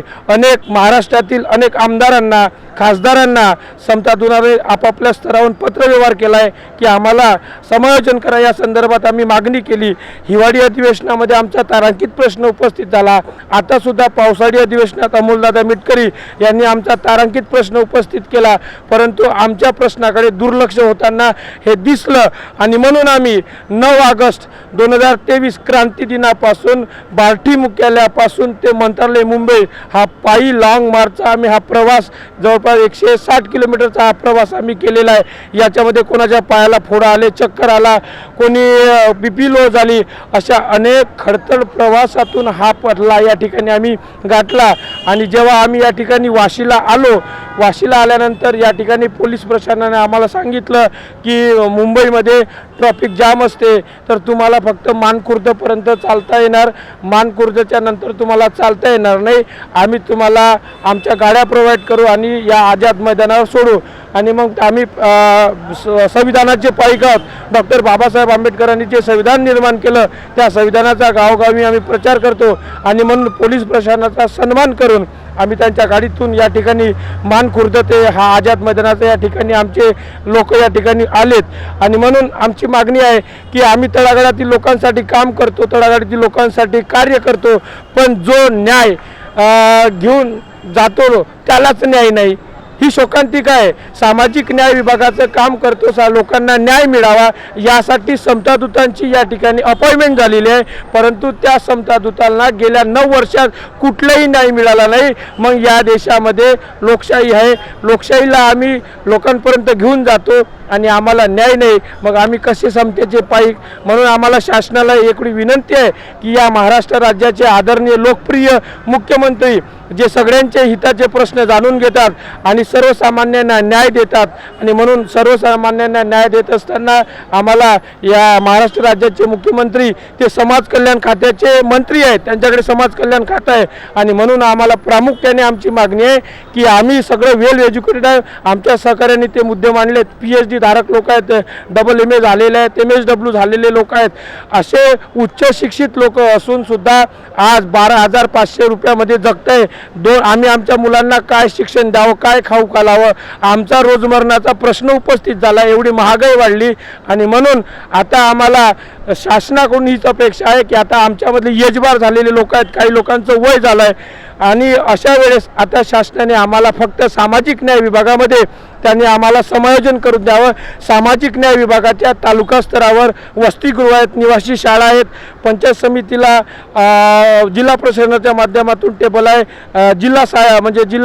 महाराष्ट्रातील अनेक आमदारांना, खासदारांना समतादूतने आपापल्या स्तरावरून पत्रव्यवहार केला आहे की आम्हाला समायोजन करा. या संदर्भात आम्ही मागणी केली. हिवाळी अधिवेशनामध्ये आमचा तारांकित प्रश्न उपस्थित झाला. आतासुद्धा पावसाळी अधिवेशनात अमोलदादा मिटकरी यांनी आमचा तारांकित प्रश्न उपस्थित केला, परंतु आमच्या प्रश्नाकडे दुर्लक्ष होताना हे दिसलं आणि म्हणून आम्ही 9 ऑगस्ट 2023 क्रांती दिनापासून बार्टी मुख्यालयापासून ते मंत्रालय मुंबई हा पायी लॉंग मार्चचा आम्ही हा प्रवास जवळपास 160 किलोमीटरचा हा प्रवास आम्ही केलेला आहे. याच्यामध्ये कोणाच्या पायाला फोडा आले, चक्कर आला, कोणी BP लो झाली, अशा अनेक खडतर प्रवासातून हा पडला या ठिकाणी आम्ही गाठला. आणि जेव्हा आम्ही या ठिकाणी वाशीला आल्यानंतर या ठिकाणी पोलीस प्रशासनाने आम्हाला सांगितलं की मुंबईमध्ये ट्रॅफिक जाम असते, तर तुम्हाला फक्त मानखुर्दपर्यंत चालता येणार, मानखुर्दच्या नंतर तुम्हाला चालता येणार नाही. आम्ही तुम्हाला आमच्या गाड्या प्रोव्हाइड करू आणि या आझाद मैदानावर सोडू. आणि मग आम्ही संविधानाचे पाईक आहोत. डॉक्टर बाबासाहेब आंबेडकरांनी जे संविधान निर्माण केलं त्या संविधानाचा गावोगावी आम्ही प्रचार करतो आणि म्हणून पोलीस प्रशासनाचा सन्मान करून आम्ही त्यांच्या गाडीतून या ठिकाणी मानखुर्द ते हा आझाद मैदानाचा या ठिकाणी आमचे लोक या ठिकाणी आलेत. आणि म्हणून आमची मागणी आहे की आम्ही तळागाळातील लोकांसाठी काम करतो, तळागाळातील लोकांसाठी कार्य करतो, पण जो न्याय घेऊन जातो त्यालाच न्याय नाही. ही शोकांतिका आहे. सामाजिक न्याय विभागाचं काम करतो, लोकांना न्याय मिळावा यासाठी समतादूतांची या ठिकाणी अपॉइंटमेंट झालेली आहे, परंतु त्या समतादूतांना गेल्या 9 वर्षात कुठलाही न्याय मिळाला नाही. मग या देशामध्ये लोकशाही आहे, लोकशाहीला आम्ही लोकांपर्यंत घेऊन जातो आणि आम्हाला न्याय नाही, मग आम्ही कसे समतेचे पाईक? म्हणून आम्हाला शासनाला एवढी विनंती आहे की या महाराष्ट्र राज्याचे आदरणीय लोकप्रिय मुख्यमंत्री जे सगळ्यांचे हिताचे प्रश्न जाणून घेतात आणि सर्वसामान्यांना न्याय देतात, आणि म्हणून सर्वसामान्यांना न्याय देत असताना आम्हाला या महाराष्ट्र राज्याचे मुख्यमंत्री ते समाज कल्याण खात्याचे मंत्री आहेत, त्यांच्याकडे समाज कल्याण खातं आहे, आणि म्हणून आम्हाला प्रामुख्याने आमची मागणी आहे की आम्ही सगळं वेल एज्युकेटेड आहे. आमच्या सहकार्याने ते मुद्दे मांडलेत. PhD धारक लोक आहेत, MA झालेले आहेत, MSW झालेले लोक आहेत, असे उच्च शिक्षित लोक असून सुद्धा आज 12,500 रुपयामध्ये जगत आहे. आम्ही आमच्या मुलांना काय शिक्षण द्यावं, काय खाऊ घालावं, आमचा रोजमरणाचा प्रश्न उपस्थित झाला. एवढी महागाई वाढली, आणि म्हणून आता आम्हाला शासनाकडून हीच अपेक्षा आहे की आता आमच्यामधले यजबार झालेले लोक आहेत, काही लोकांचं वय झालं आहे, आणि अशा वेळेस आता शासनाने आम्हाला फक्त सामाजिक न्याय विभागामध्ये त्यांनी आम्हाला समायोजन करून द्यावं. सामाजिक न्याय विभागाच्या तालुका स्तरावर वसतिगृह आहेत, निवासी शाळा आहेत, पंचायत समितीला जिल्हा प्रशासनाच्या माध्यमातून टेबल आहे, जिल्हा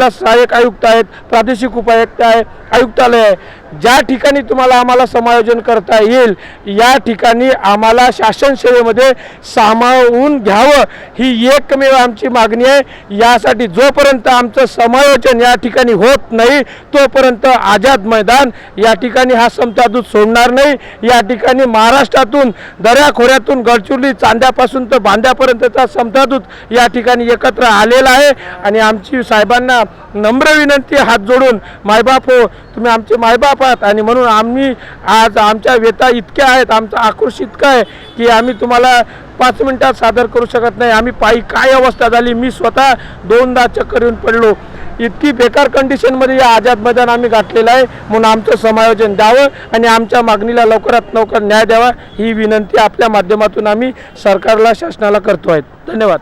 सहाय्यक आयुक्त आहेत, प्रादेशिक उपायुक्त आहे, आयुक्तालय आहे. ज्या ठिकाणी तुम्हाला आम्हाला समायोजन करता येईल या ठिकाणी आम्हाला शासन सेवेमध्ये सामावून घ्यावं, ही एकमेव आमची मागणी आहे. यासाठी जोपर्यंत आमचं समायोजन या ठिकाणी होत नाही तोपर्यंत आझाद मैदान या ठिकाणी हा समता दूत सोडणार नाही. या ठिकाणी महाराष्ट्रातून दऱ्याखोऱ्यातून गडचिरोली चांद्यापासून तर बांद्यापर्यंतचा समता दूत या ठिकाणी एकत्र आलेला आहे, आणि आमची साहेबांना नम्र विनंती हात जोडून, मायबाप हो, तुम्ही आमचे मायबाप आहात, आणि म्हणून आम्ही आज आमच्या व्यथा इतक्या आहेत, आमचा आक्रोश इतका आहे की आम्ही तुम्हाला 5 मिनिटात सादर करू शकत नाही. आम्ही पायी काय अवस्था झाली, मी स्वतः 2दा चक्कर येऊन पडलो. इतकी बेकार कंडिशनमध्ये या आझाद मैदान आम्ही गाठलेलं आहे. म्हणून आमचं समायोजन द्यावं आणि आमच्या मागणीला लवकरात लवकर न्याय द्यावा, ही विनंती आपल्या माध्यमातून आम्ही सरकारला, शासनाला करतो आहे. धन्यवाद.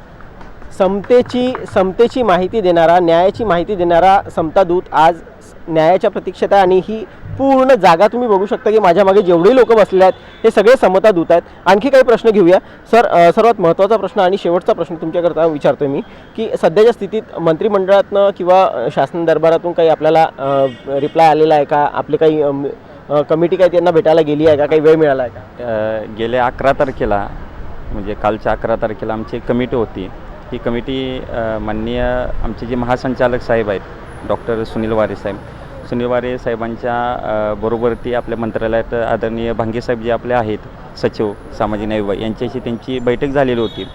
समतेची माहिती देणारा, न्यायाची माहिती देणारा समता दूत आज न्यायाच्या प्रतीक्षेत आहे, आणि ही पूर्ण जागा तुम्ही बघू शकता की माझ्या मागे जेवढे लोक बसले आहेत हे सगळे समता दूत आहेत. आणखी काही प्रश्न घेऊया सर. सर्वात महत्त्वाचा प्रश्न आणि शेवटचा प्रश्न तुमच्याकरता विचारतोय मी की सध्याच्या स्थितीत मंत्रिमंडळातनं किंवा शासन दरबारातून काही आपल्याला रिप्लाय आलेला आहे का? आपले काही कमिटी काही त्यांना भेटायला गेली आहे का? काही वेळ मिळाला आहे का? गेल्या 11 तारखेला म्हणजे कालच्या 11 तारखेला आमची एक कमिटी होती. ही कमिटी माननीय आमचे जे महासंचालक साहेब आहेत डॉक्टर सुनील वारे साहेबांच्या बरोबरती आपल्या मंत्रालयात आदरणीय भांगे साहेब जे आपले आहेत सचिव सामाजिक न्याय विभाग यांच्याशी त्यांची बैठक झालेली होती.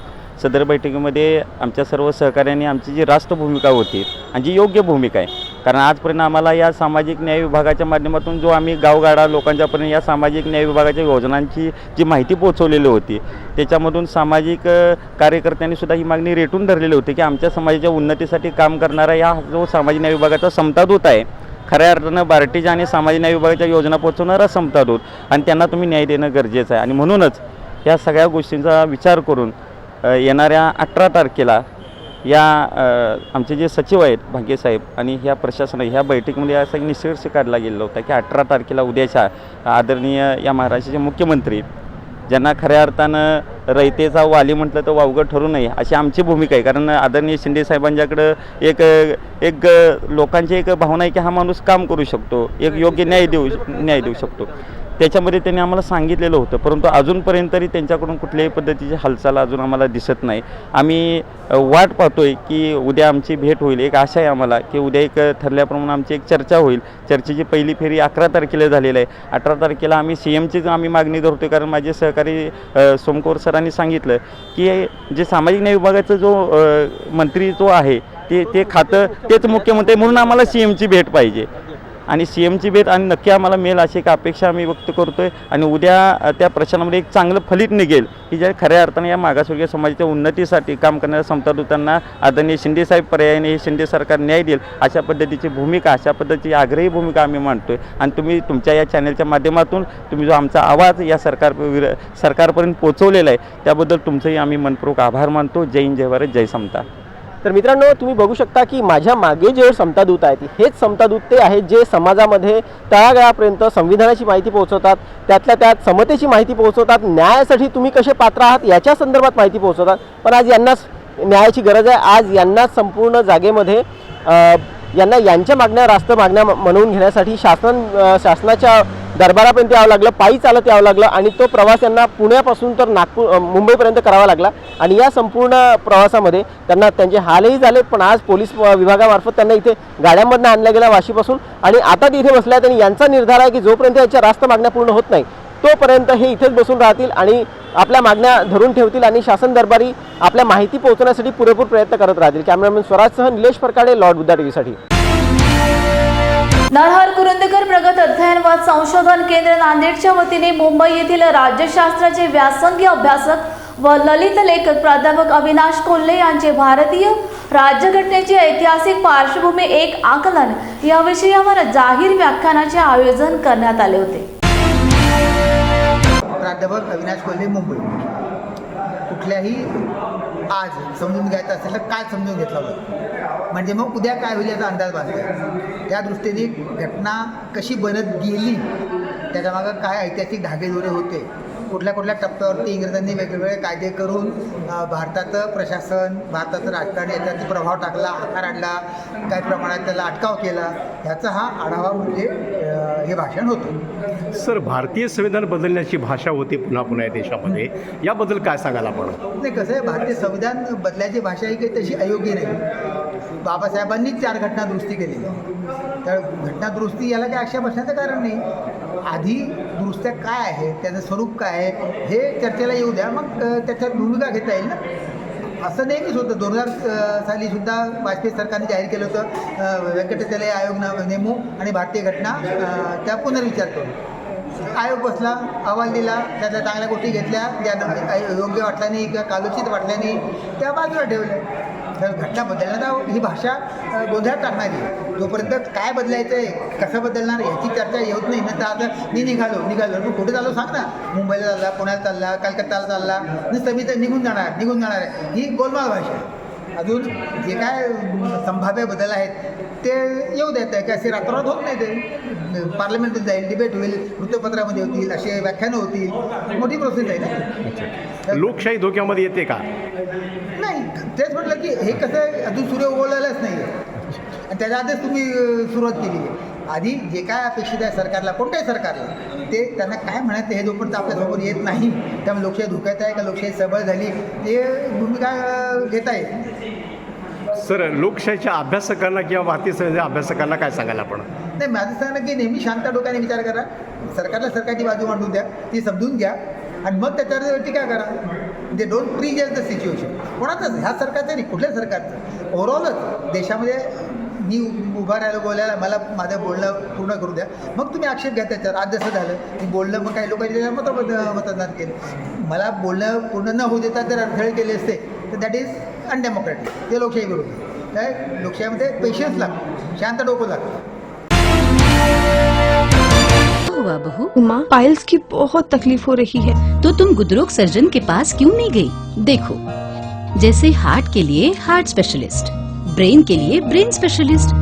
सदर बैठकीमध्ये आमच्या सर्व सहकार्यांनी आमची जी रास्त भूमिका होती आणि जी योग्य भूमिका आहे, कारण आजपर्यंत आम्हाला या सामाजिक न्याय विभागाच्या माध्यमातून जो आम्ही गावगाडा लोकांच्यापर्यंत या सामाजिक न्याय विभागाच्या योजनांची जी माहिती पोहोचवलेली होती त्याच्यामधून सामाजिक कार्यकर्त्यांनी सुद्धा ही मागणी रेटून धरलेली होती की आमच्या समाजाच्या उन्नतीसाठी काम करणारा या जो सामाजिक न्याय विभागाचा समता दूत आहे, खऱ्या अर्थानं बार्टीच्या आणि सामाजिक न्याय विभागाच्या योजना पोहोचवणारा समता दूत, आणि त्यांना तुम्ही न्याय देणं गरजेचं आहे. आणि म्हणूनच या सगळ्या गोष्टींचा विचार करून येणाऱ्या 18 तारखेला या आमचे जे सचिव आहेत भाग्यसाहेब आणि ह्या प्रशासन ह्या बैठकीमध्ये असा निष्कर्ष काढला गेलेला होता की 18 तारखेला उद्याच्या आदरणीय या महाराष्ट्राचे मुख्यमंत्री ज्यांना खऱ्या अर्थानं रयतेचा वाली म्हटलं तर वावगं ठरू नये अशी आमची भूमिका आहे. कारण आदरणीय शिंदे साहेबांच्याकडं एक लोकांची एक भावना आहे की हा माणूस काम करू शकतो, एक योग्य न्याय देऊ शकतो. त्याच्यामध्ये त्यांनी आम्हाला सांगितलेलं होतं, परंतु अजूनपर्यंत तरी त्यांच्याकडून कुठल्याही पद्धतीची हालचाल अजून आम्हाला दिसत नाही. आम्ही वाट पाहतोय की उद्या आमची भेट होईल. एक आशा आहे आम्हाला की उद्या एक ठरल्याप्रमाणे आमची एक चर्चा होईल. चर्चेची पहिली फेरी 11 तारखेला झालेली आहे. 18 तारखेला आम्ही CMचीच आम्ही मागणी धरतोय, कारण माझे सहकारी सोमकोर सरांनी सांगितलं की जे सामाजिक न्याय विभागाचा जो मंत्री जो आहे ते खातं तेच मुख्यमंत्री, म्हणून आम्हाला CMची भेट पाहिजे आणि CMची भेट आणि नक्की आम्हाला मिळेल अशी एक अपेक्षा आम्ही व्यक्त करतोय. आणि उद्या त्या प्रश्नामध्ये एक चांगलं फलित निघेल की ज्या खऱ्या अर्थाने या मागासवर्गीय समाजाच्या उन्नतीसाठी काम करणाऱ्या समता दूतांना आदरणीय शिंदेसाहेब पर्यायाने हे शिंदे सरकार न्याय देईल अशा पद्धतीची भूमिका, अशा पद्धतीची आग्रही भूमिका आम्ही मांडतोय. आणि तुम्ही तुमच्या या चॅनलच्या माध्यमातून तुम्ही जो आमचा आवाज या सरकारपर्यंत पोहोचवलेला आहे त्याबद्दल तुमचंही आम्ही मनपूर्वक आभार मानतो. जय हिंद, जय भारत, जय समता. तर मित्रांनो, तुम्ही बघू शकता की माझ्या मागे जे समता दूत आहेत हेच समता दूत ते आहेत जे समाजामध्ये तळागाळापर्यंत संविधानाची माहिती पोहोचवतात, त्यातल्या त्यात समतेची माहिती पोहोचवतात, न्यायासाठी तुम्ही कसे पात्र आहात याच्या संदर्भात माहिती पोहोचवतात. पण आज यांनाच न्यायाची गरज आहे. आज यांनाच संपूर्ण जागेमध्ये यांच्या मागण्या रास्त मागण्या म्हणून घेण्यासाठी शासनाच्या दरबारापर्यंत यावं लागलं, पायी चालत यावं लागलं आणि तो प्रवास यांना पुण्यापासून तर मुंबईपर्यंत करावा लागला आणि या संपूर्ण प्रवासामध्ये त्यांना त्यांचे हालही झाले. पण आज पोलीस विभागामार्फत त्यांना इथे गाड्यांमधून आणलं गेलं वाशीपासून आणि आता ते इथे बसले आहेत आणि यांचा निर्धार आहे की जोपर्यंत याच्या रास्त मागण्या पूर्ण होत नाही तोपर्यंत हे इथेच बसून राहतील आणि आपल्या मागण्या धरून ठेवतील आणि शासन दरबारी आपल्या माहिती पोहोचवण्यासाठी पुरेपूर प्रयत्न करत राहतील. Cameraman स्वराजसह Nilesh Farkade, Lord Buddha टीव्हीसाठी. नरहर कुरुंदकर प्रगत अध्ययन व संशोधन केंद्र नांदेडच्या वतीने मुंबई येथील राज्यशास्त्राचे व्यासंगी अभ्यासक व ललित लेखक प्राध्यापक अविनाश कोल्हे यांचे भारतीय राज्यघटनेची ऐतिहासिक पार्श्वभूमी एक आकलन या विषयावर जाहीर व्याख्यानाचे आयोजन करण्यात आले होते. प्राध्यापक अविनाश कोल्हे, मुंबई. कुठल्याही आज समजून घ्यायचं असेल तर काय समजून घेतलं होतं म्हणजे मग उद्या काय होईल याचा अंदाज बांधतो. त्या दृष्टीने घटना कशी बनत गेली, त्याच्यामागं काय ऐतिहासिक धागेदोरे होते, कुठल्या कुठल्या टप्प्यावरती इंग्रजांनी वेगवेगळे कायदे करून भारताचं प्रशासन, भारताचं राजकारण याच्यावरती प्रभाव टाकला, आकार आणला, काही प्रमाणात त्याला अटकाव केला, ह्याचा हा आढावा म्हणजे हे भाषण होतं. सर, भारतीय संविधान बदलण्याची भाषा होती पुन्हा पुन्हा या देशामध्ये, याबद्दल काय सांगाल आपण? नाही, कसं आहे, भारतीय संविधान बदलायची भाषा ही काही तशी अयोग्य नाही. बाबासाहेबांनीच 4 घटना दुरुस्ती केली. त्या घटना दुरुस्ती याला काही आक्षेप असण्याचं कारण नाही. आधी दुरुस्त्या काय आहे, त्याचं स्वरूप काय आहे हे चर्चेला येऊ द्या, मग त्याच्यात भूमिका घेता येईल ना. असं नेहमीच होतं. 2000 साली सुद्धा वाजपेयी सरकारने जाहीर केलं होतं व्यंकटचलय आयोग नेमू आणि भारतीय घटना त्या पुनर्विचार करू. आयोग बसला, अहवाल दिला, त्यातल्या चांगल्या गोष्टी घेतल्या, ज्या योग्य वाटल्या नाही किंवा कालोचित वाटल्या नाही त्या बाजूला ठेवल्या. तर घटना बदलण्याचा ही भाषा गोंधळात टाकणारी. जोपर्यंत काय बदलायचं आहे, कसं बदलणार ह्याची चर्चा येत नाही ना. तर आता मी निघालो तू कुठे चाललो सांग ना. मुंबईला चालला, पुण्याला चालला, कलकत्ताला चालला, नुसतं मी तर निघून जाणार आहे. ही गोलमाल भाषा. अजून जे काय संभाव्य बदल आहेत ते येऊ देत आहे, की असे रातोरात होत नाही. ते पार्लमेंटमध्ये जाईल, डिबेट होईल, वृत्तपत्रामध्ये होतील, असे व्याख्यानं होतील, मोठी प्रोसेस आहे ना. लोकशाही धोक्यामध्ये येते का? नाही, तेच म्हटलं की हे कसं अजून सूर्य उगवलेलाच नाही आणि त्याच्या आधीच तुम्ही सुरुवात केली आहे. आधी जे काय अपेक्षित आहे सरकारला, कोणत्याही सरकारला, ते त्यांना काय म्हणायचं हे जोपर्यंत आपल्यासमोर येत नाही, त्यामुळे लोकशाही धोक्यात आहे का लोकशाही सबळ झाली हे भूमिका घेता येईल. सर, लोकशाहीच्या अभ्यासकांना किंवा भारतीय संविधान अभ्यासकांना काय सांगाल आपण? नाही, माझं सांगणं की नेहमी शांत डोक्याने विचार करा. सरकारला सरकारची बाजू मांडून द्या, ती समजून घ्या आणि मग त्याच्यावर टीका करा. म्हणजे डोंट प्रीजज द सिच्युएशन. कोणाचंच, ह्या सरकारचं नाही, कुठल्या सरकारचं, ओव्हरऑलच देशामध्ये मी उभा राहिलो बोलायला, मला माझं बोलणं पूर्ण करू द्या, मग तुम्ही आक्षेप घ्या त्याच्यावर. आज जसं झालं मी बोलणं, मग काही लोकांनी त्याच्यावर मतदान केलं. मला बोलणं पूर्ण न होऊ देता जर अडथळे केले असते तर दॅट इज अनडेमोक्रॅटिक. ते लोकशाही विरोधी. काय लोकशाहीमध्ये पेशन्स लागतो, शांत डोकं लागतं. हुआ बहू? उमा, पाइल्स की बहुत तकलीफ हो रही है तो तुम गुदरोग सर्जन के पास क्यों नहीं गई? देखो, जैसे हार्ट के लिए हार्ट स्पेशलिस्ट, ब्रेन के लिए ब्रेन स्पेशलिस्ट,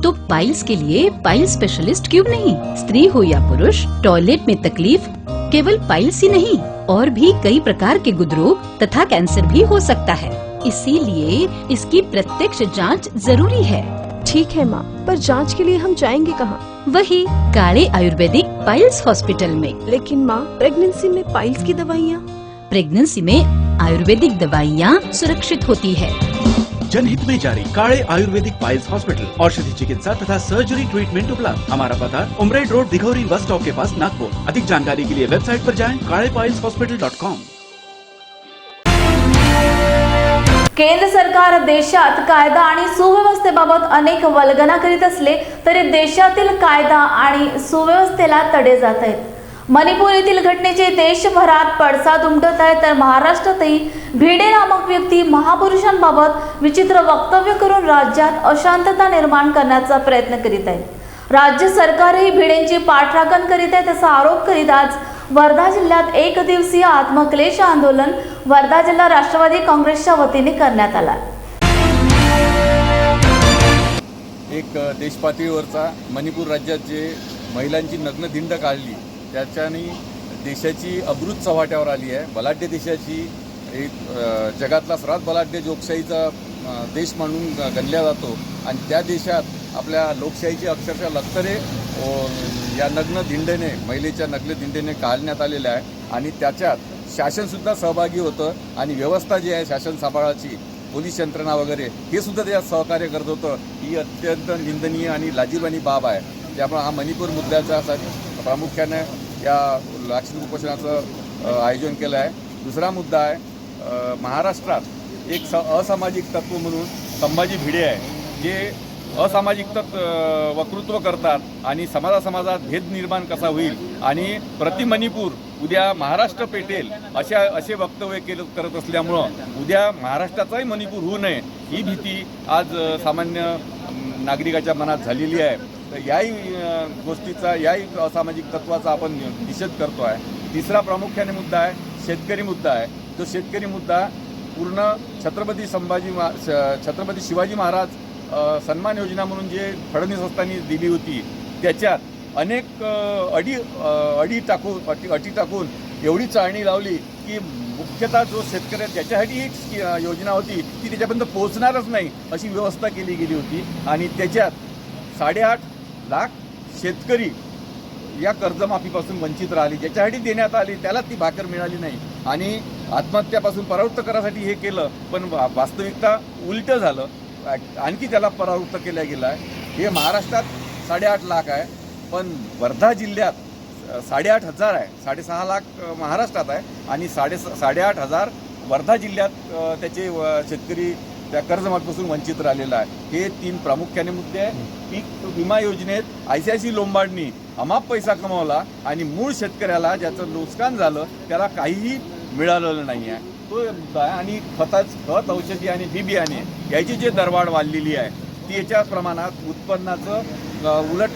तो पाइल्स के लिए पाइल स्पेशलिस्ट क्यों नहीं? स्त्री हो या पुरुष, टॉयलेट में तकलीफ केवल पाइल्स ही नहीं, और भी कई प्रकार के गुदरोग तथा कैंसर भी हो सकता है. इसीलिए इसकी प्रत्यक्ष जांच जरूरी है. ठीक है माँ, पर जांच के लिए हम जाएंगे कहाँ? वही काले आयुर्वेदिक पाइल्स हॉस्पिटल में. लेकिन माँ, प्रेगनेंसी में पाइल्स की दवाइयाँ? प्रेगनेंसी में आयुर्वेदिक दवाइयाँ सुरक्षित होती है. जनहित में जारी काले आयुर्वेदिक पाइल्स हॉस्पिटल, औषधि चिकित्सा तथा सर्जरी ट्रीटमेंट उपलब्ध. हमारा पता उमरेड रोड, दिघौरी बस स्टॉप के पास, नागपुर. अधिक जानकारी के लिए वेबसाइट पर जाएं kalepailshospital.com. केंद्र सरकार देशात कायदा आणि सुव्यवस्थेबाबत अनेक वल्गना करीत असले तरी देशातील कायदा आणि सुव्यवस्थेला तडे जात आहेत. मणिपूर येथील घटनेचे देशभरात पडसाद उमटत आहे, तर महाराष्ट्रातही भिडे नामक व्यक्ती महापुरुषांबाबत विचित्र वक्तव्य करून राज्यात अशांतता निर्माण करण्याचा प्रयत्न करीत आहे. राज्य सरकारही भिडेंची पाठराखण करीत आहे असा आरोप करीत आज वर्धा जिल्ह्यात 1 दिवसीय आत्मक्लेश आंदोलन वर्धा जिल्हा राष्ट्रवादी काँग्रेसच्या वतीने करण्यात आला. एक देशपातळीवरचा मणिपूर राज्यात जे महिलांची नग्न धिंड काढली त्याच्याने देशाची अब्रूच चव्हाट्यावर आली आहे. बलाढ्य देशाची एक जगातला सर्वात बलाढ्य लोकशाहीचा देश म्हणून गणला जातो आणि त्या देशात आपल्या लोकशाहीची अक्षरशः लक्तरे या नग्न दिंडेने महिलेच्या नग्न दिंडेने काढण्यात आलेल्या आहे आणि त्याच्यात शासनसुद्धा सहभागी होतं आणि व्यवस्था जी आहे शासन सांभाळाची पोलीस यंत्रणा वगैरे हे सुद्धा त्याच्यात सहकार्य करत होतं. ही अत्यंत निंदनीय आणि लाजीरवाणी बाब आहे. त्यामुळे हा मणिपूर मुद्द्याच्यासाठी प्रामुख्याने या लाक्षणिक उपोषणाचं आयोजन केलं आहे. दुसरा मुद्दा आहे महाराष्ट्रात एक असामाजिक तत्व म्हणून संभाजी भिडे आहे जे असामाजिक वक्तृत्व करतात आणि समाजात भेद निर्माण कसा होईल आणि प्रति मणिपूर उद्या महाराष्ट्र पेटेल असे वक्तव्य करत असल्यामुळं उद्या महाराष्ट्राचाही मणिपूर होऊ नये ही भीती आज सामान्य नागरिकाच्या मनात झालेली आहे. तर याही गोष्टीचा याही असामाजिक तत्वाचा आपण निषेध करतो आहे. तिसरा प्रामुख्याने मुद्दा आहे शेतकरी मुद्दा आहे. तो शेतकरी मुद्दा पूर्ण छत्रपती शिवाजी महाराज सन्मान योजना म्हणून जे फडणवीस असताना दिली होती त्याच्यात अनेक अटी टाकून एवढी चाळणी लावली की मुख्यतः जो शेतकरी ज्याच्यासाठी एक योजना होती ती त्याच्यापर्यंत पोहोचणारच नाही अशी व्यवस्था केली गेली होती आणि त्याच्यात 8.5 लाख शेतकरी या कर्जमाफीपासून वंचित राहिली. ज्याच्यासाठी देण्यात आली त्याला ती भाकर मिळाली नाही आणि आत्महत्यापासून परावृत्त करायसाठी हे केलं पण वास्तविकता उलटं झालं. आणखी त्याला परावृत्त केला गेला आहे. हे महाराष्ट्रात 8.5 लाख आहे पण वर्धा जिल्ह्यात 8,500 आहे. 6.5 लाख महाराष्ट्रात आहे आणि 8,500 वर्धा जिल्ह्यात त्याचे शेतकरी त्या कर्जमाफीपासून वंचित राहिलेला आहे. हे 3 प्रामुख्याने मुद्दे आहे. पीक विमा योजनेत ICICI लोंबार्डनी अमाप पैसा कमावला आणि मूळ शेतकऱ्याला ज्याचं नुकसान झालं त्याला काहीही मिळालेलं नाही आहे. तो मुद्दा आहे आणि खत औषधी आणि बी बियाणे याची जे दरवाढ वाढलेली आहे ती याच्या प्रमाणात उत्पन्नाचं उलट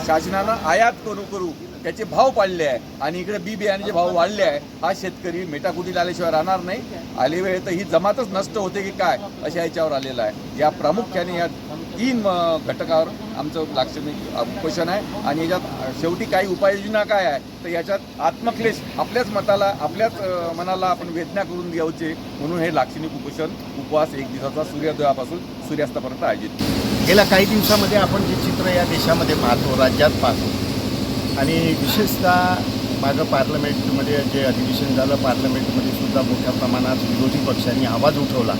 शासनानं आयात करू त्याचे भाव पाडले आहे आणि इकडे बी बियाण्याचे भाव वाढले आहे. हा शेतकरी मेटाकुटीला आल्याशिवाय राहणार नाही. आले वेळ तर ही जमातच नष्ट होते की काय अशा याच्यावर आलेला आहे. या प्रामुख्याने या 3 घटकावर आमचं लाक्षणिक उपोषण आहे आणि याच्यात शेवटी काही उपाययोजना काय आहे तर याच्यात आत्मक्लेश आपल्याच मनाला आपण वेदना करून द्यायचे म्हणून हे लाक्षणिक उपोषण उपवास 1 दिवसाचा सूर्योदयापासून सूर्यास्तापर्यंत आयोजित. गेल्या काही दिवसामध्ये आपण जे चित्र या देशामध्ये पाहतो राज्यात पाहतो आणि विशेषतः मागं पार्लमेंटमध्ये जे अधिवेशन झालं पार्लमेंटमध्ये सुद्धा मोठ्या प्रमाणात विरोधी पक्षांनी आवाज उठवला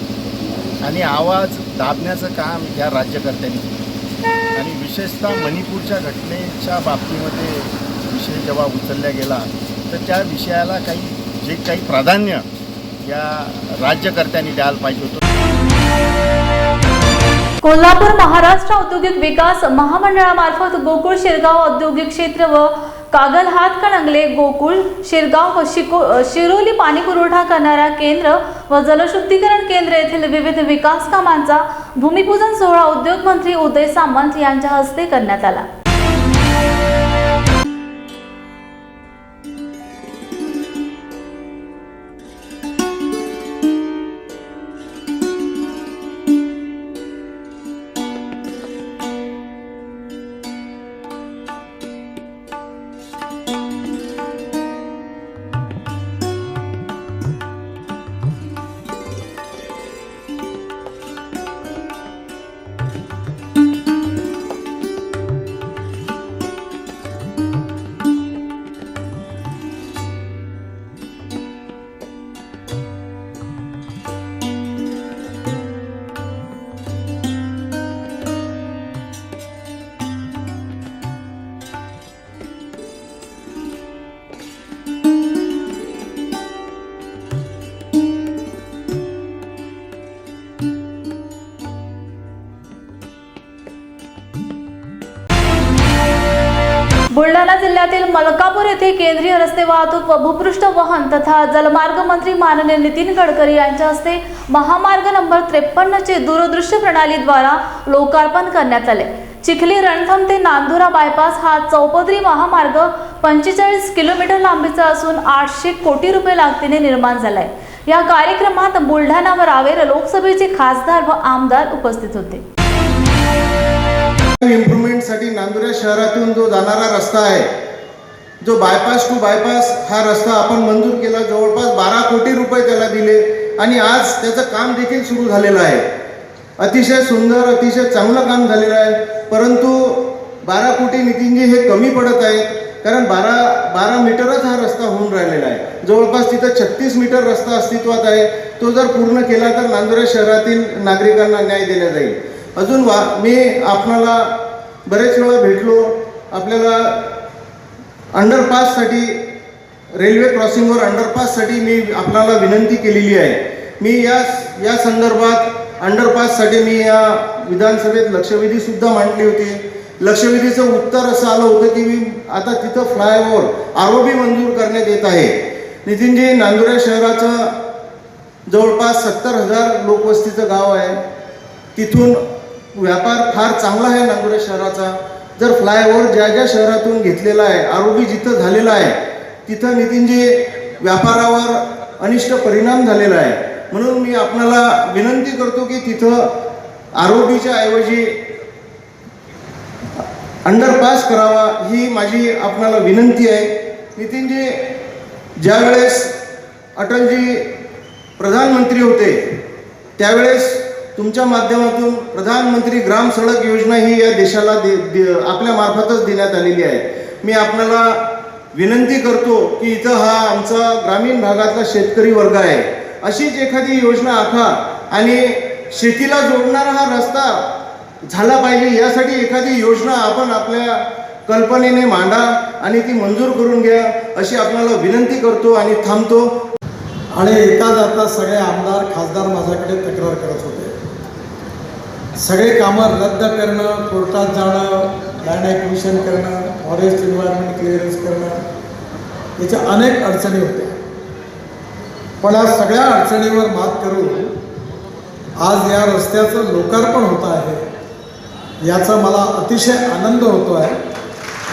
आणि आवाज दाबण्याचं काम या राज्यकर्त्यांनी केलं आणि विशेषतः मणिपूरच्या घटनेच्या बाबतीमध्ये विषय जेव्हा उचलला गेला तर त्या विषयाला काही प्राधान्य या राज्यकर्त्यांनी द्यायला पाहिजे होतं. कोल्हापूर महाराष्ट्र औद्योगिक विकास महामंडळामार्फत गोकुळ शिरगाव औद्योगिक क्षेत्र व कागल हातकणंगले गोकुळ शिरगाव व शिरोली पाणी पुरवठा करणाऱ्या केंद्र व जलशुद्धीकरण केंद्र येथील विविध विकास कामांचा भूमिपूजन सोहळा उद्योग मंत्री उदय सामंत यांच्या हस्ते करण्यात आला. बुलढाणा जिल्ह्यातील मलकापूर येथे केंद्रीय रस्ते वाहतूक व भूपृष्ठ वहन तथा जलमार्ग मंत्री माननीय नितीन गडकरी यांच्या हस्ते महामार्ग नंबर 53 चे दूरदृश्य प्रणालीद्वारा लोकार्पण करण्यात आले. चिखली रणथंब ते नांदुरा बायपास हा चौपदरी महामार्ग 45 किलोमीटर लांबीचा असून 800 कोटी रुपये लागतीने निर्माण झालाय. या कार्यक्रमात बुलढाणा व रावेर लोकसभेचे खासदार व आमदार उपस्थित होते. इम्प्रूव्हमेंटसाठी नांदुरा शहरातून जो जाणारा रस्ता आहे जो बायपास टू बायपास हा रस्ता आपण मंजूर केला. जवळपास 12 कोटी रुपये त्याला दिले आणि आज त्याचं काम देखील सुरू झालेलं आहे. अतिशय सुंदर, अतिशय चांगलं काम झालेलं आहे. परंतु 12 कोटी नितीनजी हे कमी पडत आहेत, कारण 12 मीटरच हा रस्ता होऊन राहिलेला आहे. जवळपास तिथं 36 मीटर रस्ता अस्तित्वात आहे. तो जर पूर्ण केला तर नांदुरा शहरातील नागरिकांना न्याय दिला जाईल. अजून मी आपणाला बरेच वेळा भेटलो. आपल्याला अंडरपाससाठी, रेल्वे क्रॉसिंगवर अंडरपाससाठी मी आपल्याला विनंती केलेली आहे. मी या संदर्भात अंडरपाससाठी मी या विधानसभेत लक्षवेधीसुद्धा मांडली होती. लक्षवेधीचं उत्तर असं आलं होतं की मी आता तिथं फ्लायओव्हर ROB मंजूर करण्यात येत आहे. नितीनजी, नांदुरा शहराचं जवळपास 70,000 लोकवस्तीचं गाव आहे. तिथून व्यापार फार चांगला आहे नांदुरा शहराचा. जर फ्लायओव्हर ज्या शहरातून घेतलेला आहे, ROB जिथं झालेला आहे, तिथं नितीनजी व्यापारावर अनिष्ट परिणाम झालेला आहे. म्हणून मी आपणाला विनंती करतो की तिथं ROBच्या ऐवजी अंडरपास करावा, ही माझी आपणाला विनंती आहे. नितीनजी, ज्यावेळेस अटलजी प्रधानमंत्री होते त्यावेळेस तुमच्या माध्यमातून प्रधानमंत्री ग्राम सडक योजना ही या देशाला आपल्या मार्फतच देण्यात आलेली आहे. मी आपल्याला विनंती करतो की इथं हा आमचा ग्रामीण भागातला शेतकरी वर्ग आहे. अशीच एखादी योजना आखा आणि शेतीला जोडणारा हा रस्ता झाला पाहिजे, यासाठी एखादी योजना आपण आपल्या कल्पनेने मांडा आणि ती मंजूर करून घ्या, अशी आपल्याला विनंती करतो आणि थांबतो. आणि येता जाता सगळे आमदार खासदार माझ्याकडे तक्रार करत होते. सगळे कामं रद्द करणं, कोर्टात जाणं, लँड ॲक्विजिशन करणं, फॉरेस्ट एन्व्हायरमेंट क्लिअरन्स करणं, याच्या अनेक अडचणी होत्या. पण या सगळ्या अडचणीवर मात करून आज या रस्त्याचं लोकार्पण होत आहे, याचा मला अतिशय आनंद होतो आहे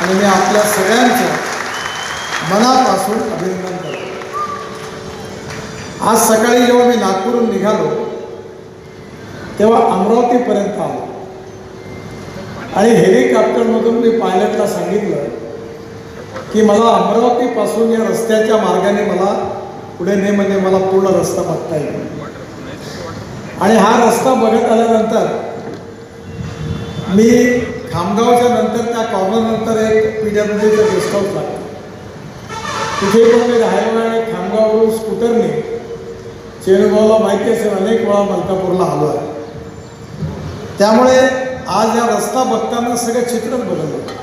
आणि मी आपल्या सगळ्यांचं मनापासून अभिनंदन करतो. आज सकाळी जेव्हा मी नागपूरहून निघालो तेव्हा अमरावतीपर्यंत आलो आणि हेलिकॉप्टरमधून मी पायलटला सांगितलं की मला अमरावतीपासून या रस्त्याच्या मार्गाने मला पुढे ने म्हणजे मला पूर्ण रस्ता बघता येईल. आणि हा रस्ता बघत आल्यानंतर मी खामगावच्या नंतर त्या कॉर्नरनंतर एक PWDचं गेस्ट हाऊस लागलं. तिथे पण मी राहायला आणि खामगाववरून स्कूटरने चेडगावला माहिती असेल अनेक वेळा मलकापूरला आलो आहे. त्यामुळे आज या रस्ता बघताना सगळं चित्रच बदललं.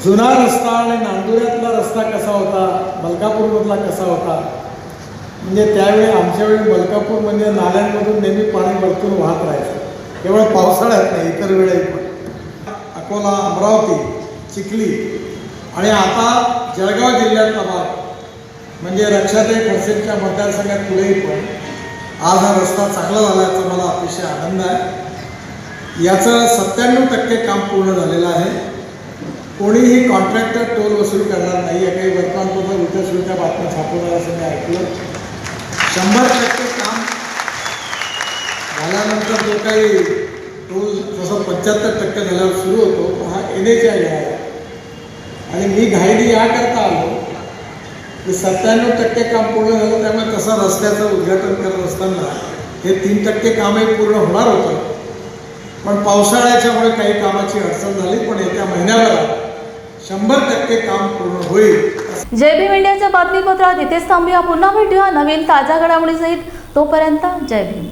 जुना रस्ता आणि नांदुऱ्यातला रस्ता कसा होता, मलकापूरमधला कसा होता, म्हणजे त्यावेळी आमच्यावेळी मलकापूर म्हणजे नाल्यांमधून नेहमी पाणी वरतून वाहत राहायचं, केवळ पावसाळ्यात नाही इतर वेळेही पण. अकोला, अमरावती, चिखली आणि आता जळगाव जिल्ह्यातला भाग म्हणजे रक्षाताई खडसेंच्या मतदारसंघात पुढेही पण आज हा रस्ता चांगला झाला याचा मला अतिशय आनंद आहे. याचं 97% काम पूर्ण झालेलं आहे. कोणीही कॉन्ट्रॅक्टर टोल वसूल करणार नाही आहे. काही वर्तमानपत्र उलट्या बातम्या छापवणार असं मी ऐकलं. 100% काम झाल्यानंतर जो काही टोल जसं 75% झाल्यावर सुरू होतो हा NHAI आहे. आणि मी घाईने याकरता आलो की 97% काम पूर्ण झालं, त्यामुळे तसं रस्त्याचं उद्घाटन करत असताना हे 3% कामही पूर्ण होणार होतं. पण पावसाळ्याच्यामुळे काही कामाची अडचण झाली, पण येत्या महिन्याभरात 100% काम पूर्ण होईल. जय भीम इंडियाच्या बातमीपत्रात इथेच थांबूया. पुन्हा भेटूया नवीन ताज्या घडामोडीसहित. तोपर्यंत जय भीम.